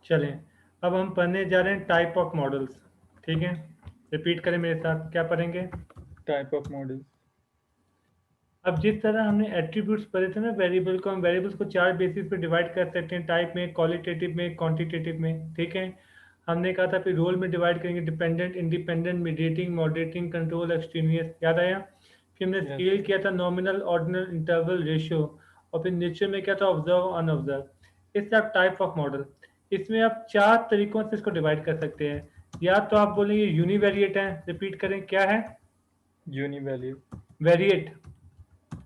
चलें, अब हम पढ़ने जा रहे हैं टाइप ऑफ मॉडल्स। ठीक है, रिपीट करें मेरे साथ, क्या पढ़ेंगे? Type of models. अब जिस तरह हमने एट्रीब्यूट्स पढ़े थे ना, वेरिएबल को, हम वेरिएबल्स को 4 बेसिस पे डिवाइड कर सकते हैं, टाइप में, क्वालिटेटिव में, क्वांटिटेटिव में। ठीक है, हमने कहा था फिर रोल में डिवाइड करेंगे, dependent, independent, mediating, moderating, control, extraneous. याद आया? फिर हमने यस स्केल किया था, नॉमिनल, ऑर्डिनल, इंटरवल, रेशियो, और फिर नेचर में क्या था, ऑब्जर्व, अनऑब्जर्व। इससे आप टाइप ऑफ मॉडल, इसमें आप 4 तरीकों से इसको डिवाइड कर सकते हैं। या तो आप बोलेंगे यूनिवेरिएट है, रिपीट करें, क्या है? यूनिवैल्यू, वेरिएट,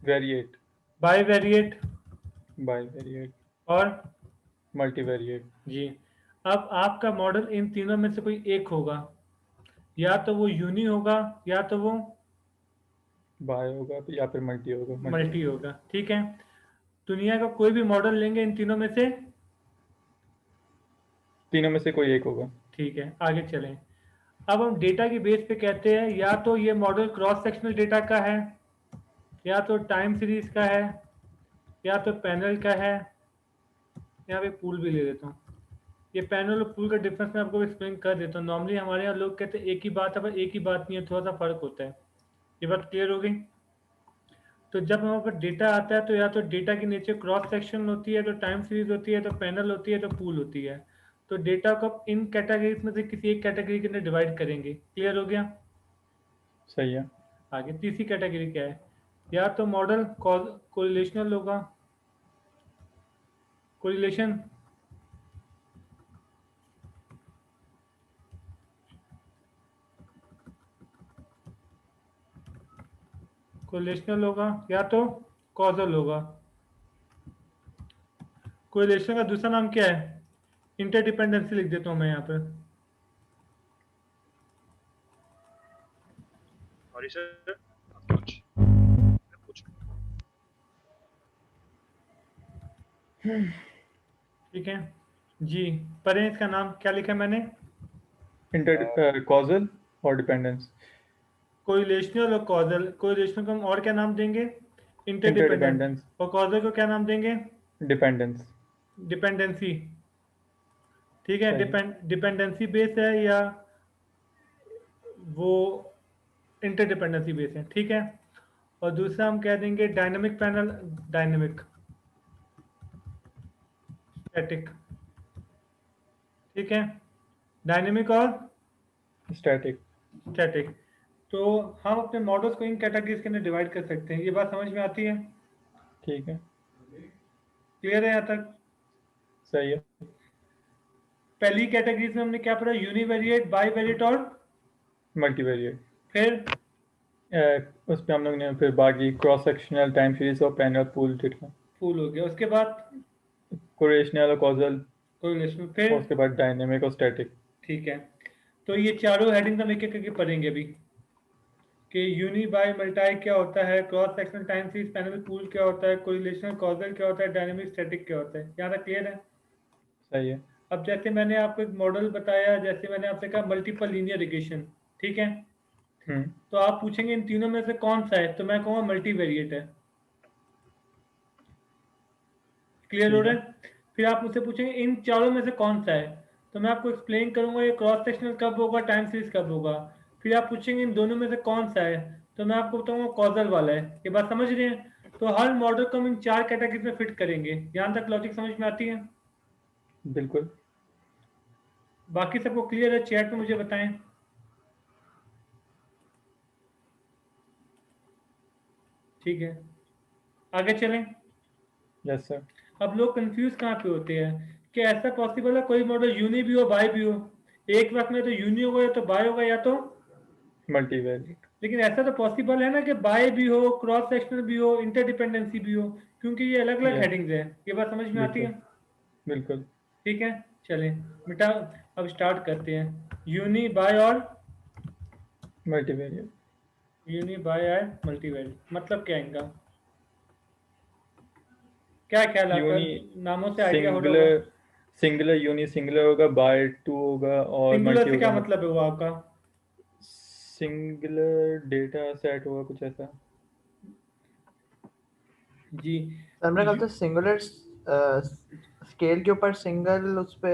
वेरिएट, बाईवेरिएट, बाईवेरिएट, और मल्टीवेरिएट। जी। अब आपका मॉडल इन तीनों में से कोई एक होगा, या तो वो यूनी होगा, या तो वो बाय होगा या फिर मल्टी होगा, मल्टी। मल्टी होगा। ठीक है, दुनिया का कोई भी मॉडल लेंगे इन तीनों में से। तीनों में से कोई एक होगा। ठीक है, आगे चलें। अब हम डेटा की बेस पे कहते हैं, या तो ये मॉडल क्रॉस सेक्शनल डेटा का है, या तो टाइम सीरीज का है, या तो पैनल का है। यहाँ पे पूल भी ले लेता हूँ। ये पैनल और पूल का डिफरेंस मैं आपको एक्सप्लेन कर देता हूँ। नॉर्मली हमारे यहाँ लोग कहते हैं एक ही बात है, पर एक ही बात नहीं है, थोड़ा सा फर्क होता है। ये बात क्लियर हो गई? तो जब हमारे पास डेटा आता है, तो या तो डेटा की नेचर क्रॉस सेक्शन होती है, तो टाइम सीरीज होती है, तो पैनल होती है, तो पूल होती है। तो डेटा को आप इन कैटेगरीज में से किसी एक कैटेगरी के अंदर डिवाइड करेंगे। क्लियर हो गया? सही है। आगे तीसरी कैटेगरी क्या है? या तो मॉडल कोरिलेशनल होगा, कोरिलेशन, कोरिलेशनल होगा, या तो कॉजल होगा। कोरिलेशन का दूसरा नाम क्या है? इंटरडिपेंडेंसी लिख देता हूँ मैं यहाँ पर। सॉरी सर, कुछ मैं पूछ ठीक है जी, पढ़ें, इसका नाम क्या लिखा है मैंने? इंटर कॉजल और डिपेंडेंस। कोरिलेशनल और कॉजल। कोरिलेशनल को हम और क्या नाम देंगे? इंटरडिपेंडेंट। इंटरडिपेंडेंस, और कॉजल को क्या नाम देंगे? डिपेंडेंस। डिपेंडेंसी। ठीक है, सही है। डिपेंडेंसी बेस है, या वो इंटरडिपेंडेंसी बेस है। ठीक है, और दूसरा हम कह देंगे डायनेमिक पैनल, डायनेमिक, स्टैटिक। ठीक है, डायनेमिक और स्टैटिक। स्टैटिक। तो हम अपने मॉडल्स को इन कैटेगरीज के अंदर डिवाइड कर सकते हैं। ये बात समझ में आती है? ठीक है। क्लियर है यहाँ तक? सही है। पहली कैटेगरीज में हमने क्या पढ़ा? यूनिवेरिएट, बाईवेरिएट, और मल्टीवेरिएट। फिर उस पे हम लोग ने फिर बाकी क्रॉस सेक्शनल, टाइम सीरीज और पैनल पूल देखा। फूल हो गया। उसके बाद कोरिलेशनल और कॉजल, कोरिलेशन, और फिर उसके बाद डायनेमिक और स्टैटिक। ठीक है। तो ये चारों हेडिंग हम एक एक करके पढ़ेंगे अभी, कि यूनी बाय मल्टाई क्या होता है, cross sectional time series panel pool क्या होता है, कोरिलेशनल कॉजल क्या होता है, डायनेमिक स्टैटिक क्या होता है। यहाँ तक क्लियर है? सही है। अब जैसे मैंने आपको एक मॉडल बताया, जैसे मैंने आपसे कहा मल्टीपल लीनियर रिग्रेशन। ठीक है, हम्म। तो आप पूछेंगे इन तीनों में से कौन सा है, तो मैं कहूँगा मल्टीवेरिएट है। क्लियर हो ठीक रहा है। है? फिर आप मुझसे पूछेंगे इन चारों में से कौन सा है, तो मैं आपको एक्सप्लेन करूंगा ये क्रॉस सेक्शनल कब होगा, टाइम सीरीज कब होगा। फिर आप पूछेंगे इन दोनों में से कौन सा है, तो मैं आपको बताऊंगा कॉजल वाला है। ये बात समझ रहे हैं? तो हर मॉडल को हम इन 4 कैटेगरी में फिट करेंगे। यहाँ तक लॉजिक समझ में आती है? बिल्कुल। बाकी सबको क्लियर है? चैट में मुझे बताएं। ठीक है, आगे चलें। Yes sir. अब लोग कंफ्यूज कहाँ पे होते हैं कि ऐसा पॉसिबल है कोई मॉडल यूनी भी हो, बाय भी हो। एक वक्त में तो यूनी होगा, या तो बाय होगा, या तो, मल्टीवेरिएट। लेकिन ऐसा तो पॉसिबल है ना कि बाय भी हो, क्रॉस सेक्शनल भी हो, इंटरडिपेंडेंसी भी हो, क्योंकि ये अलग अलग यस। हेडिंग्स है। ये बात समझ में आती है? बिल्कुल। बिल्कुल। ठीक है, चलें बेटा, अब स्टार्ट करते हैं। यूनी, बाय और मल्टीवेरिएट। यूनी, बाय और मल्टीवेरिएट मतलब क्या है इनका? क्या ख्याल है आपका? यूनी नामों से आइडिया हो रहा होगा। सिंगुलर, सिंगुलर यूनी सिंगुलर होगा, बाय टू होगा, और सिंगुलर मल्टी से क्या होगा मतलब है वो आपका? सिंगुलर डेटा सेट होगा, कुछ ऐसा। जी। सर मेरे ख्याल से सिंगुलर स्केल के ऊपर सिंगल उस पे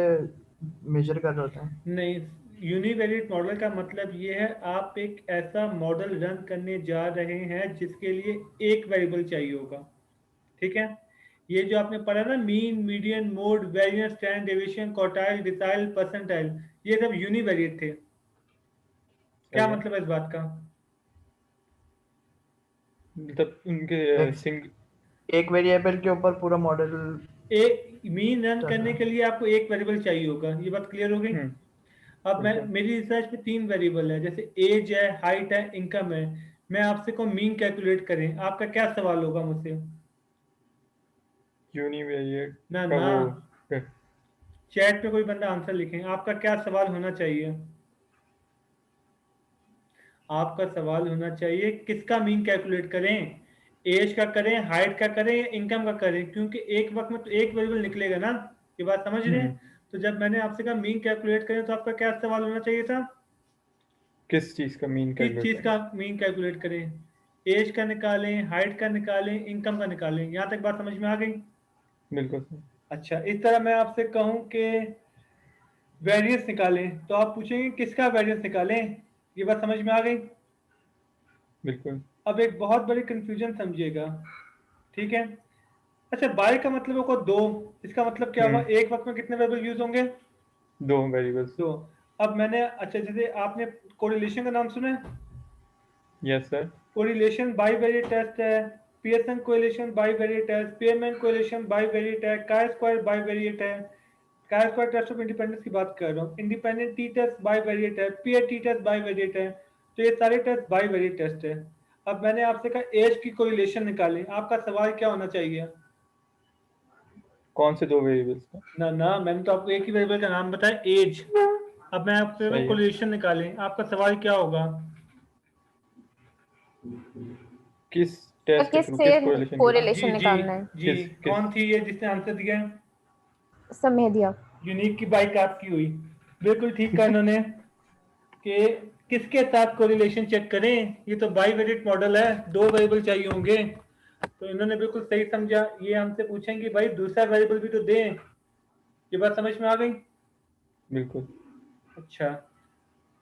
मेजर कर रहे होते हैं। नहीं, यूनिवेरिएट मॉडल का मतलब ये है आप एक ऐसा मॉडल रन करने जा रहे हैं जिसके लिए एक वेरिएबल चाहिए होगा। ठीक है, ये जो आपने पढ़ा ना, mean, median, mode, variance, standard deviation, quartile, decile, percentile, ये सब यूनिवेरिएट थे। क्या सही है। मतलब है इस बात का? मतलब उनके एक एक वेरिएबल के ऊपर पूरा मॉडल। एक मीन रन करने चलना। के लिए आपको एक वेरिएबल चाहिए होगा, ये बात क्लियर हो गई? अब मैं, बिल्कुल। मेरी रिसर्च में 3 वेरिएबल है, जैसे एज है, हाइट है, इनकम है। मैं आपसे कहूँ मीन कैलकुलेट करें, आपका क्या सवाल होगा मुझसे? यूनिवेरिएट ना का ना, वो चैट पे कोई बंदा आंसर लिखें, आपका क्या सवाल होना चाहिए? आपका सवाल होना चाहिए किसका मीन कैलकुलेट करें, एज का करें, हाइट का करें, या इनकम का करें, क्योंकि एक वक्त में तो एक वेरिएबल निकलेगा ना। ये बात समझ रहे हैं? तो जब मैंने आपसे कहा मीन कैलकुलेट करें, तो आपका क्या सवाल होना चाहिए था? किस चीज़ का मीन किस कैलकुलेट चीज करें? का मीन कैलकुलेट करें? एज का निकालें, हाइट का निकालें, इनकम का निकालें। यहाँ तक बात समझ में आ गई? बिल्कुल सही। अच्छा, इस तरह मैं आपसे कहूं कि वेरिएंस निकालें, तो आप पूछेंगे किसका वेरिएंस निकालें। ये बात समझ में आ गई? बिल्कुल। अब एक बहुत बड़ी कंफ्यूजन समझिएगा। ठीक है, अच्छा, बाय का मतलब होगा दो, इसका मतलब क्या हुआ, एक वक्त में कितने वेरिएबल यूज होंगे? 2 वेरिएबल्स। दो। अब मैंने, अच्छा, जैसे आपने कोरिलेशन का नाम सुना है? Yes sir. Correlation bivariate test है, पियर्सन कोरिलेशन बाइवेरिएट है, स्पीयरमैन कोरिलेशन बाइवेरिएट है, काई स्क्वायर बाइवेरिएट है। Chi square test of independence की बात कर रहा हूँ। इंडिपेंडेंट टी टेस्ट बाइवेरिएट है, पियर टी टेस्ट बाइवेरिएट है। तो ये सारे टेस्ट बाइवेरिएट टेस्ट है। अब मैंने आपसे कहा एज की कोरिलेशन निकालें, आपका सवाल क्या होना चाहिए? कौन से 2 वेरिएबल्स का? ना ना, मैंने तो आपको एक ही वेरिएबल का नाम बताया, एज। अब मैं आपसे सही है। कोरिलेशन निकालें, आपका सवाल क्या होगा? किस टेस्ट के थ्रू, किससे किस कोरिलेशन के थ्रू? कोरिलेशन जी जी निकालना है? जी, किस कौन थी ये जिसने आंसर दिया? समय दिया। यूनिक की बाइक आपकी हुई। बिल्कुल ठीक कहा इन्होंने कि किसके साथ कोरिलेशन चेक करें, ये तो बाइवेरिएट मॉडल है, दो वेरिएबल चाहिए होंगे। तो इन्होंने बिल्कुल सही समझा। ये हमसे पूछेंगे भाई दूसरा वेरिएबल भी तो दें। ये बात समझ में आ गई? बिल्कुल। अच्छा,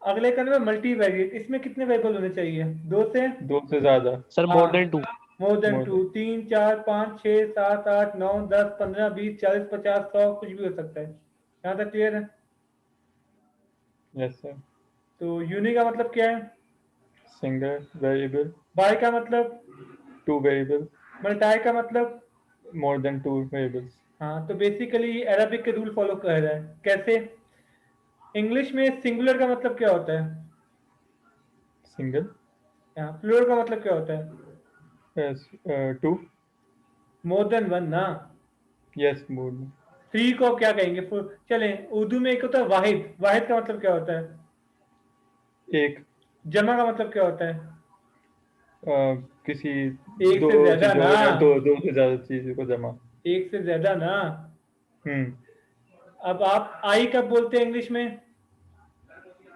अगले का नाम मल्टीवेरिएट, इसमें कितने वेरिएबल होने चाहिए? 2 से 2 से ज़्यादा। Sir more than 2। More than More 2, 3, 4, 5, 6, 7, 8, 9, 10, 15, 20, 40, 50, 100, कुछ भी हो सकता है। यहाँ तक क्लियर है? Yes sir. तो यूनिक का मतलब क्या है? Single variable. बाय का मतलब? 2 वेरिएबल। मल्टाई का मतलब? More than 2 variables. हाँ, तो बेसिकली ये अरबिक के रूल फॉलो कर रहा है। कैसे? इंग्लिश में सिंगुलर का मतलब क्या होता है? सिंगल। प्लूरल का मतलब क्या होता है? 2। मोर देन वन ना। Yes, more than. 3 को क्या कहेंगे? चले, उर्दू में एक होता है वाहिद, वाहिद का मतलब क्या होता है? 1। जमा का मतलब क्या होता है? किसी एक 2 से ज्यादा चीज़ों ना, या 2 से ज़्यादा चीज़ों को जमा। एक से ज्यादा ना। हम्म अब आप आई कब बोलते हैं इंग्लिश में?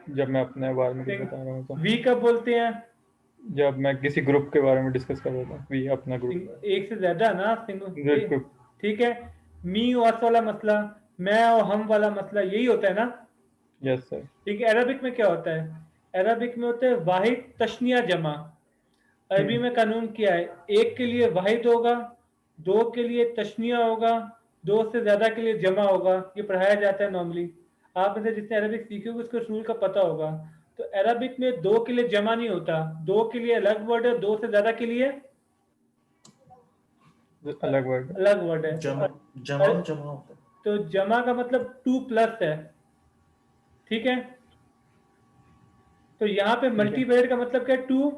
जब मैं अपने बारे में कुछ बता रहा हूँ तो। वी कब बोलते हैं? जब मैं किसी ग्रुप के बारे में डिस्कस कर रहा था, वी अपना ग्रुप। एक से ज्यादा ना, सिंगल। ग्रुप। ठीक है, मी और वाला मसला, मैं और हम वाला मसला, यही होता है ना? Yes sir. ठीक है, अरबिक में क्या होता है? अरबिक में होता है वाहिद तशनिया जमा। अरबी में कानून क्या है? एक के लिए वाहिद होगा, दो के लिए तशनिया होगा, दो से ज्यादा के लिए जमा होगा। ये पढ़ाया जाता है नॉर्मली। आप में से जिसने अरबिक सीखी होगी उसको रूल का पता होगा। तो अरबिक में दो के लिए जमा नहीं होता, दो के लिए अलग वर्ड है, दो से ज्यादा के लिए अलग वर्ड। अलग वर्ड है। जमा जमा जमा होता है। तो जमा का मतलब 2 प्लस है। ठीक है, तो यहाँ पे ठीक है। मल्टीवेरिएट का मतलब क्या है? 2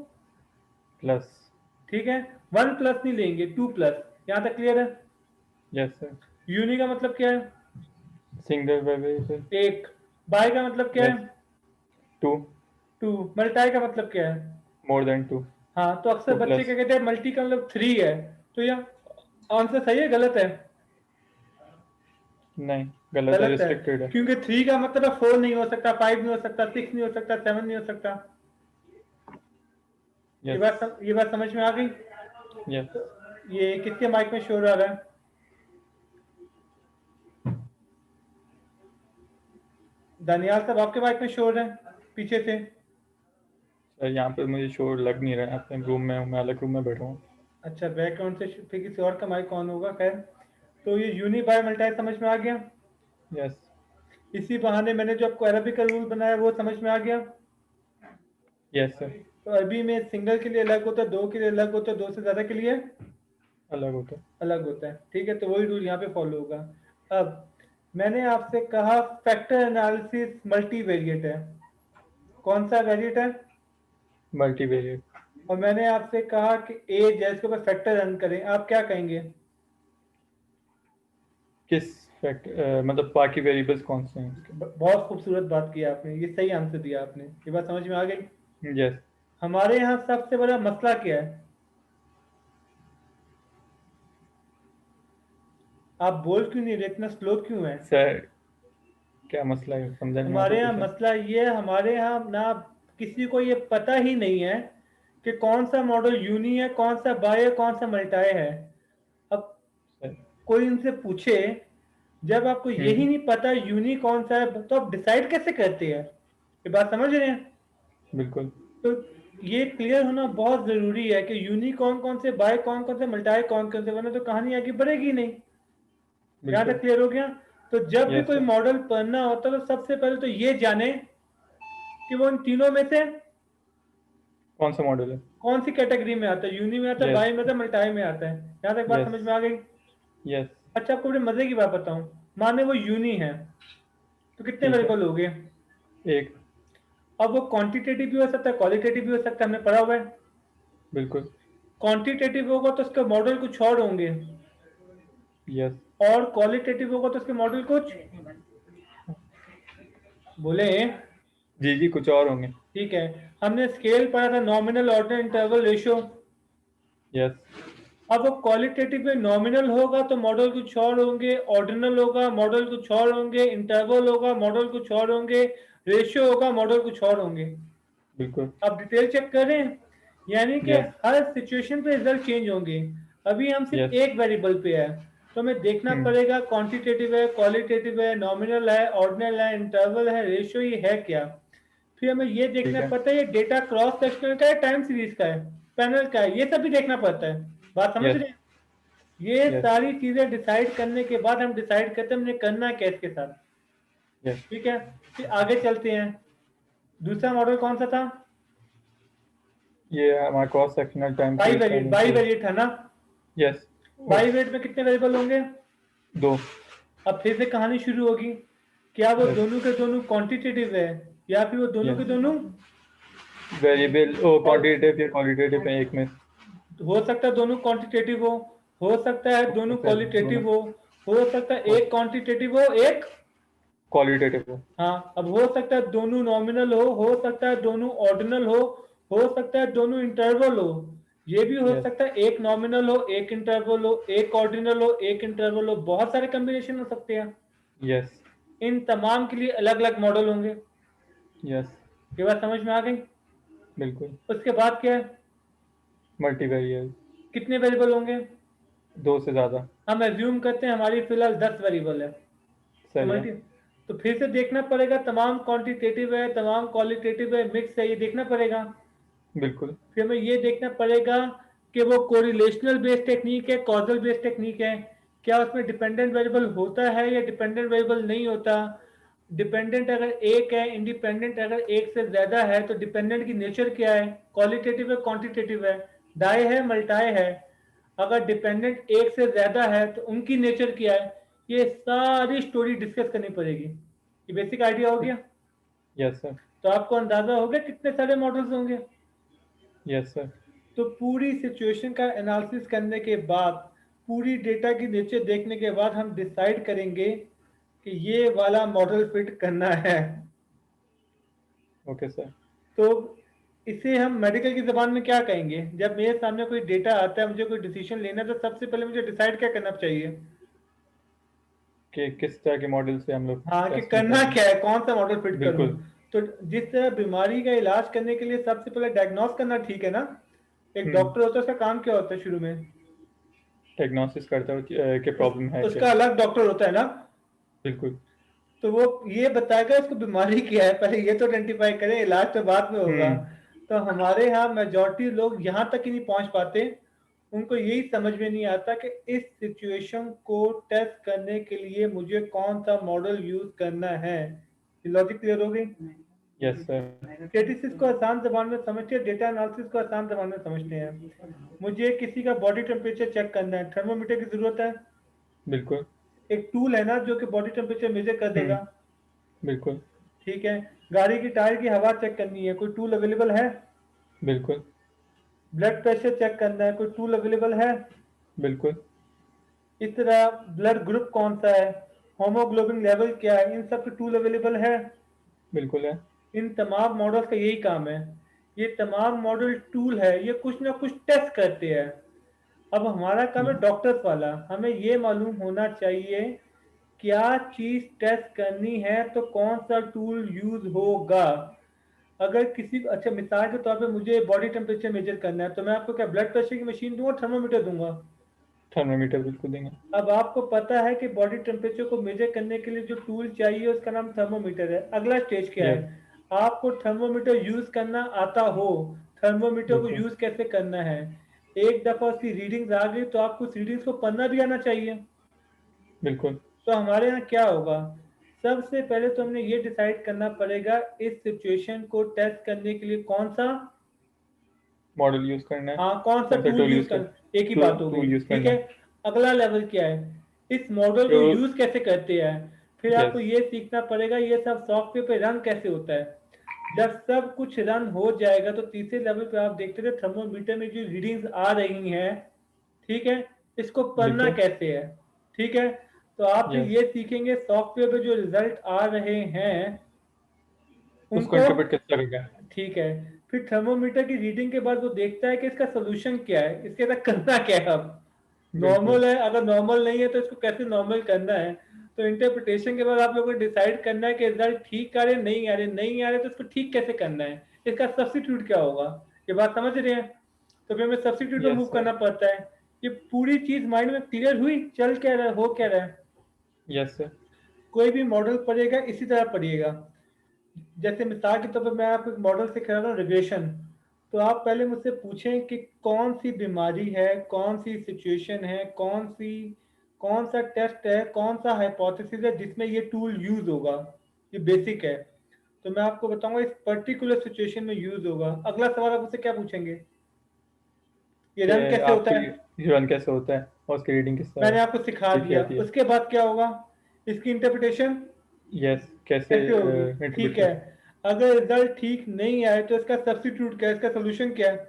प्लस। ठीक है, 1 प्लस नहीं लेंगे, 2 प्लस। यहाँ तक क्लियर है? Yes sir. यूनि का मतलब क्या है? Single variable. एक। बाय का मतलब क्या है? यस। 2। 2। मल्टाई का मतलब क्या है? More than 2। हाँ, तो अक्सर 2 बच्चे प्लस। क्या कहते हैं, मल्टी का मतलब 3 है। तो यह आंसर सही है गलत है? नहीं, गलत है, गलत है, रिस्ट्रिक्टेड है। क्योंकि 3 का मतलब 4 नहीं हो सकता, 5 नहीं हो सकता, 6 नहीं हो सकता, 7 नहीं हो सकता। यस। ये बात समझ में आ गई? यस। ये किसके माइक में शोर आ रहा है? दानियाल साहब आपके माइक में शोर है पीछे से। सर यहाँ पे मुझे शोर लग नहीं रहा है, अपने रूम में हूँ मैं, अलग रूम में बैठा हूँ। अच्छा, बैकग्राउंड से फिर किसी और का माइक ऑन होगा। खैर, तो ये यूनी बाय मल्टाई समझ में आ गया। यस इसी बहाने मैंने जो आपको अरबी का रूल बनाया वो समझ में आ गया। यस सर, तो अरबी में सिंगल के लिए अलग होता है, दो के लिए अलग होता है, दो से ज्यादा के लिए अलग होता है। अलग होता है। ठीक है, तो वही रूल यहाँ पे फॉलो होगा। अब मैंने आपसे कहा फैक्टर एनालिसिस मल्टीवेरिएट है। कौन सा वेरिएट है? मल्टीवेरिएट। और मैंने आपसे कहा कि एज है, इसके ऊपर फैक्टर रन करें। आप क्या कहेंगे? किस फैक्टर मतलब बाकी वेरिएबल्स कौन से हैं इसके? बहुत खूबसूरत बात की आपने, ये सही आंसर दिया आपने, ये बात समझ में आ गई। यस हमारे यहाँ सबसे बड़ा मसला क्या है? आप बोल क्यों नहीं रहे, इतना स्लो क्यों है? सर, क्या मसला है समझ नहीं हमारे आता यहाँ कुछ। मसला ये है, हमारे यहाँ ना किसी को ये पता ही नहीं है कि कौन सा मॉडल यूनी है, कौन सा बाय है, कौन सा मल्टाई है। अब सर कोई उनसे पूछे, जब आपको यही नहीं पता यूनी कौन सा है, तो आप डिसाइड कैसे करते हैं? ये बात समझ रहे हैं? बिल्कुल। तो ये क्लियर होना बहुत जरूरी है कि यूनी कौन कौन से, बाय कौन कौन से, मल्टाई कौन कौन से, वरना तो कहानी आगे बढ़ेगी नहीं। यहाँ तक क्लियर हो गया? तो जब भी यस कोई सर। मॉडल पढ़ना होता है तो सबसे पहले तो ये जाने कि वो इन तीनों में से कौन सा मॉडल है? कौन सी कैटेगरी में आता है, यूनी में आता है, Yes. बाई में आता है, मल्टाई में आता है। यहाँ तक बात Yes. समझ में आ गई? यस अच्छा, आपको बड़े मजे की बात बताऊं, माने वो यूनी है तो कितने ठीक है। वेरिएबल हो गए? एक। अब वो क्वांटिटेटिव भी हो सकता है, क्वालिटेटिव भी हो सकता है, हमने पढ़ा हुआ है। बिल्कुल। क्वांटिटेटिव होगा तो उसके मॉडल कुछ और होंगे, यस और क्वालिटेटिव होगा तो उसके मॉडल कुछ बोले। जी जी, कुछ और होंगे। ठीक है, हमने स्केल पढ़ा था, nominal, ordinal, interval, ratio. Yes अब वो क्वालिटेटिव में नॉमिनल होगा तो मॉडल कुछ और होंगे, ऑर्डिनल होगा मॉडल कुछ और होंगे, इंटरवल होगा मॉडल कुछ और होंगे, रेशियो होगा मॉडल कुछ और होंगे। बिल्कुल। अब डिटेल चेक करें, यानी कि Yes. हर सिचुएशन पे रिजल्ट चेंज होंगे। अभी हम सिर्फ Yes. एक वेरिएबल पे है, तो हमें देखना पड़ेगा क्वांटिटेटिव है, क्वालिटेटिव है, नॉमिनल है, ऑर्डिनल है, इंटरवल है, रेशियो, ये है क्या। फिर हमें ये देखना है। पड़ता है ये डेटा क्रॉस सेक्शनल का है, टाइम सीरीज का है, पैनल का है, ये सब भी देखना पड़ता है। बात समझ Yes. रहे हैं? ये Yes. सारी चीजें डिसाइड करने के बाद हम डिसाइड करते हैं हमने करना है क्या इसके साथ। यस ठीक है, फिर आगे चलते हैं। दूसरा मॉडल कौन सा था? ये हमारा cross sectional time by variate, by variate है ना। यस बाई वेरिएट में कितने वेरिएबल होंगे? दो। अब फिर से कहानी शुरू होगी, क्या वो Yes. दोनों के दोनों क्वांटिटेटिव है या फिर वो दोनों Yes. के दोनों वेरिएबल क्वांटिटेटिव या क्वालिटेटिव है एक में। हो सकता है दोनों क्वांटिटेटिव हो सकता है दोनों सकता है क्वालिटेटिव हो सकता है एक क्वांटिटेटिव हो एक क्वालिटेटिव हो। हाँ। अब हो सकता है दोनों नॉमिनल हो सकता है दोनों ऑर्डिनल हो सकता है दोनों इंटरवल हो, ये भी हो Yes. सकता है एक नॉमिनल हो, एक इंटरवल हो, एक ऑर्डिनल हो, एक इंटरवल हो, बहुत सारे कॉम्बिनेशन हो सकते हैं। यस इन तमाम के लिए अलग अलग मॉडल होंगे। यस ये बात समझ में आ गई? बिल्कुल। उसके बाद क्या है? मल्टीवेरिएबल कितने वेरिएबल होंगे? दो से ज़्यादा। हम एज्यूम करते हैं हमारी फिलहाल 10 वेरिएबल है, तो सही है। मल्टी तो फिर से देखना पड़ेगा तमाम क्वांटिटेटिव है, तमाम क्वालिटेटिव है, मिक्स है, ये देखना पड़ेगा। बिल्कुल। फिर हमें ये देखना पड़ेगा कि वो कोरिलेशनल बेस्ड टेक्निक है, कॉजल बेस्ड टेक्निक है, क्या उसमें डिपेंडेंट वेरिएबल होता है या डिपेंडेंट वेरिएबल नहीं होता। डिपेंडेंट अगर एक है, इंडिपेंडेंट अगर एक से ज्यादा है, तो डिपेंडेंट की नेचर क्या है, क्वालिटेटिव है, क्वांटिटेटिव है, डाई है, मल्टाई है। अगर डिपेंडेंट एक से ज्यादा है तो उनकी नेचर क्या है, ये सारी स्टोरी डिस्कस करनी पड़ेगी। ये बेसिक आइडिया हो गया? Yes sir. तो आपको अंदाजा हो गया कितने सारे मॉडल्स होंगे। Yes sir. तो पूरी सिचुएशन का एनालिसिस करने के बाद, पूरी डेटा की नेचर देखने के बाद हम डिसाइड करेंगे कि ये वाला मॉडल फिट करना है। Okay sir. तो इसे हम मेडिकल की जबान में क्या कहेंगे? जब मेरे सामने कोई डेटा आता है, मुझे कोई डिसीजन लेना है, तो सबसे पहले मुझे डिसाइड क्या करना चाहिए कि किस तरह के मॉडल से हम लोग हाँ, कि टेस्ट करना करेंगे। क्या है, कौन सा मॉडल फिट करूं। बिल्कुल। तो जिस तरह बीमारी का इलाज करने के लिए सबसे पहले डायग्नोस करना, ठीक है ना। एक डॉक्टर होता है, उसका काम क्या होता है शुरू में? डायग्नोसिस करता है कि प्रॉब्लम है उसका क्या। अलग डॉक्टर होता है ना। बिल्कुल। तो वो ये बताएगा इसको बीमारी क्या है, पहले ये तो आइडेंटिफाई करें, इलाज तो बाद में होगा। तो हमारे यहाँ मेजॉरिटी लोग यहाँ तक ही नहीं पहुंच पाते, उनको यही समझ में नहीं आता कि इस सिचुएशन को टेस्ट करने के लिए मुझे कौन सा मॉडल यूज करना है। लॉजिक क्लियर हो गई? Yes sir. स्टैटिस्टिक्स को आसान जबान में समझते हैं, डेटा एनालिसिस को आसान जबान में समझते हैं। मुझे किसी का बॉडी टेम्परेचर चेक करना है, थर्मोमीटर की जरूरत है। बिल्कुल एक टूल है ना जो कि बॉडी टेम्परेचर मेजर कर देगा। बिल्कुल ठीक है। गाड़ी की टायर की हवा चेक करनी है, कोई टूल अवेलेबल है? बिल्कुल ब्लड प्रेशर चेक करना है, कोई टूल अवेलेबल है? बिल्कुल इस तरह ब्लड ग्रुप कौन सा है, होमोग्लोबिन लेवल क्या है, इन सब के टूल अवेलेबल है। बिल्कुल है। इन तमाम मॉडल्स का यही काम है। ये तमाम मॉडल टूल है, ये कुछ ना कुछ टेस्ट करते हैं। अब हमारा काम है डॉक्टर्स वाला, हमें ये मालूम होना चाहिए क्या चीज टेस्ट करनी है तो कौन सा टूल यूज होगा। अगर किसी अच्छा मिसाल के तौर पे मुझे बॉडी टेम्परेचर मेजर करना है तो मैं आपको क्या ब्लड प्रेशर की मशीन दूंगा, थर्मोमीटर दूंगा? थर्मामीटर बिल्कुल देंगे। अब आपको पता है कि बॉडी टेम्परेचर को मेजर करने के लिए जो टूल चाहिए उसका नाम थर्मोमीटर है। अगला स्टेज क्या Yes. है? आपको थर्मोमीटर यूज करना आता हो, थर्मोमीटर को बिल्कुल। यूज कैसे करना है। एक दफा उसकी रीडिंग्स आ गई तो आपको उस रीडिंग्स को पढ़ना भी आना चाहिए। बिल्कुल तो हमारे यहाँ क्या होगा, सबसे पहले तो हमने ये डिसाइड करना पड़ेगा इस सिचुएशन को टेस्ट करने के लिए कौन सा मॉडल यूज करना है, हाँ कौन सा कौन सा टूल टूल यूज यूज कर, कर एक ही बात हो गई। टूल यूज ठीक करना है। है। अगला लेवल क्या है, इस मॉडल को तो यूज कैसे करते हैं। फिर आपको यस ये सीखना पड़ेगा ये सब सॉफ्टवेयर पे रन कैसे होता है। जब सब कुछ रन हो जाएगा तो तीसरे लेवल पे आप देखते रहे थर्मोमीटर में जो रीडिंग्स आ रही हैं, ठीक है, इसको पढ़ना बिल्कुल कैसे है। ठीक है। तो आप फिर यस ये सीखेंगे सॉफ्टवेयर पे जो रिजल्ट आ रहे हैं उसको उनको। इंटरप्रेट कैसे करेगा। ठीक है। फिर थर्मोमीटर की रीडिंग के बाद वो देखता है कि इसका सोल्यूशन क्या है, इसके साथ करना क्या है। अब बिल्कुल नॉर्मल है, अगर नॉर्मल नहीं है तो इसको कैसे नॉर्मल करना है। तो इंटरप्रिटेशन के बाद आप लोगों को डिसाइड करना है कि रिजल्ट ठीक आ रहे नहीं आ रहे, नहीं आ रहे तो इसको ठीक कैसे करना है, इसका सब्स्टिट्यूट क्या होगा। ये बात समझ रहे हैं? तो फिर हमें सब्स्टिट्यूट में यस मूव सर। करना पड़ता है। ये पूरी चीज माइंड में क्लियर हुई, चल क्या रहा है, हो क्या रहा है। Yes sir. कोई भी मॉडल पढ़ेगा इसी तरह पढ़िएगा। जैसे मिसाल के तौर पर मैं आपको एक मॉडल सिखा रहा हूँ रिग्रेशन। तो आप पहले मुझसे पूछें कि कौन सी बीमारी है, कौन सी सिचुएशन है, कौन सा टेस्ट है, कौन सा हाइपोथेसिस है जिसमें ये टूल यूज होगा। ये बेसिक है। तो मैं आपको बताऊंगा इस पर्टिकुलर सिचुएशन में यूज होगा। अगला सवाल आप मुझसे क्या पूछेंगे, ये रन कैसे होता है। आपकी रन कैसे होता है और उसकी रीडिंग किस मैंने तरह आपको सिखा कैसे दिया, आती है। उसके बाद क्या होगा, इसकी इंटरप्रिटेशन यस कैसे कैसे होगी। इंटरप्रेट ठीक है। कर। अगर रिजल्ट ठीक नहीं आए तो इसका सब्स्टिट्यूट क्या है, इसका सोल्यूशन क्या है।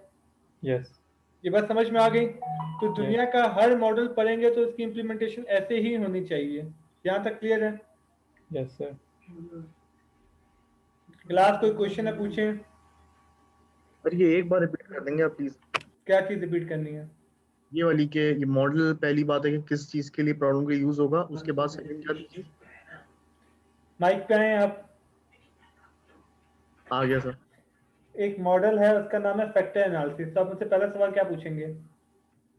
यस ये बात समझ में आ गई। तो यस दुनिया का हर मॉडल पढ़ेंगे तो इसकी इम्प्लीमेंटेशन ऐसे ही होनी चाहिए। यहाँ तक क्लियर है? Yes sir. क्लास कोई क्वेश्चन है पूछें। सर ये एक बार रिपीट कर देंगे आप प्लीज, क्या चीज रिपीट करनी है? ये वाली के ये मॉडल पहली बात है कि किस चीज के लिए प्रॉब्लम के यूज होगा, उसके बाद सेकंड क्या थी चीज। माइक पे आए आप। आ गया सर। एक मॉडल है उसका नाम है फैक्टर एनालिसिस। तो आप मुझसे पहला सवाल क्या पूछेंगे?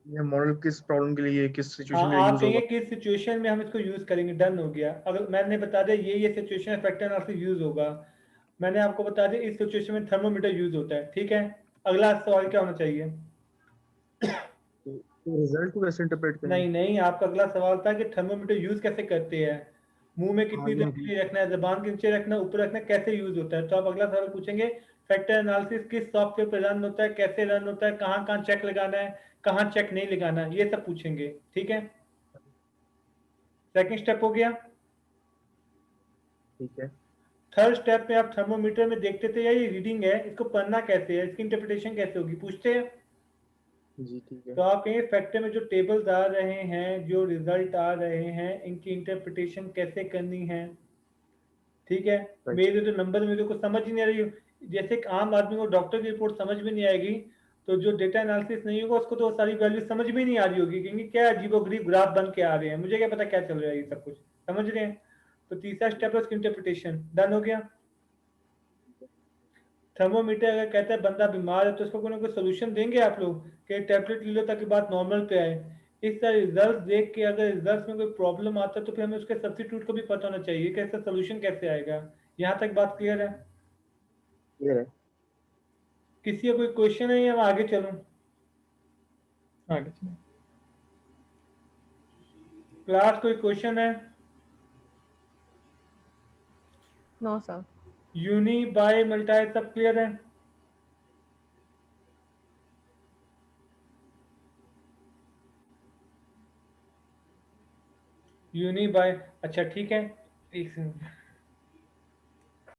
ये मॉडल किस प्रॉब्लम के लिए, किस हाँ सिचुएशन के लिए आप यूज कहेंगे होगा। किस सिचुएशन में हम इसको यूज करेंगे, डन हो गया। अगर मैंने बता दिया ये सिचुएशन है फैक्टर एनालिसिस यूज होगा, मैंने आपको बता दिया इस सिचुएशन में थर्मोमीटर यूज होता है। ठीक है। अगला सवाल क्या होना चाहिए? तो रिजल्ट को कैसे इंटरप्रेट करेंगे। नहीं नहीं, आपका अगला सवाल था कि थर्मोमीटर यूज कैसे करते हैं, मुंह में हाँ कितनी ये देर के लिए रखना है, जबान के नीचे रखना है, ऊपर रखना है, कैसे यूज होता है। तो आप अगला सवाल पूछेंगे फैक्टर एनालिसिस किस सॉफ्टवेयर पर रन होता है, कैसे रन होता है, कहाँ कहाँ चेक लगाना है, कहाँ चेक नहीं लगाना है, ये सब पूछेंगे। ठीक है। सेकंड स्टेप हो गया। ठीक है। थर्ड स्टेप में आप थर्मोमीटर में देखते थे यार ये रीडिंग है, इसको पढ़ना कैसे है, इसकी इंटरप्रिटेशन कैसे होगी, पूछते हैं। जी ठीक है। तो आप कहेंगे फैक्टर में जो टेबल्स आ रहे हैं, जो रिजल्ट आ रहे हैं, इनकी इंटरप्रिटेशन कैसे करनी है। ठीक है। Right. मेरे तो नंबर मेरे को समझ ही नहीं आ रही। जैसे एक आम आदमी को डॉक्टर की रिपोर्ट समझ में नहीं आएगी, तो जो डेटा एनालिसिस नहीं होगा उसको तो सारी वैल्यू समझ में नहीं आ रही होगी, क्योंकि क्या अजीबोगरीब ग्राफ बन के आ रहे हैं, मुझे क्या पता क्या चल रहा है, ये सब कुछ समझ रहे हैं। तो तीसरा स्टेप है उसकी इंटरप्रिटेशन। डन हो गया। थर्मोमीटर अगर कहता है बंदा बीमार है तो उसको कोई ना कोई सोल्यूशन देंगे आप लोग कि टैबलेट ले लो ताकि बात नॉर्मल पे आए। इस तरह रिजल्ट देख के अगर रिजल्ट में कोई प्रॉब्लम आता है तो फिर हमें उसके सब्स्टिट्यूट को भी पता होना चाहिए कि इसका सोल्यूशन कैसे आएगा। यहाँ तक बात क्लियर है? क्लियर है। किसी का कोई क्वेश्चन है या मैं आगे चलूं? आगे चलो। क्लास कोई क्वेश्चन है? No sir. Uni bi multi सब क्लियर है? यूनी बाय, अच्छा ठीक है, एक सेकंड।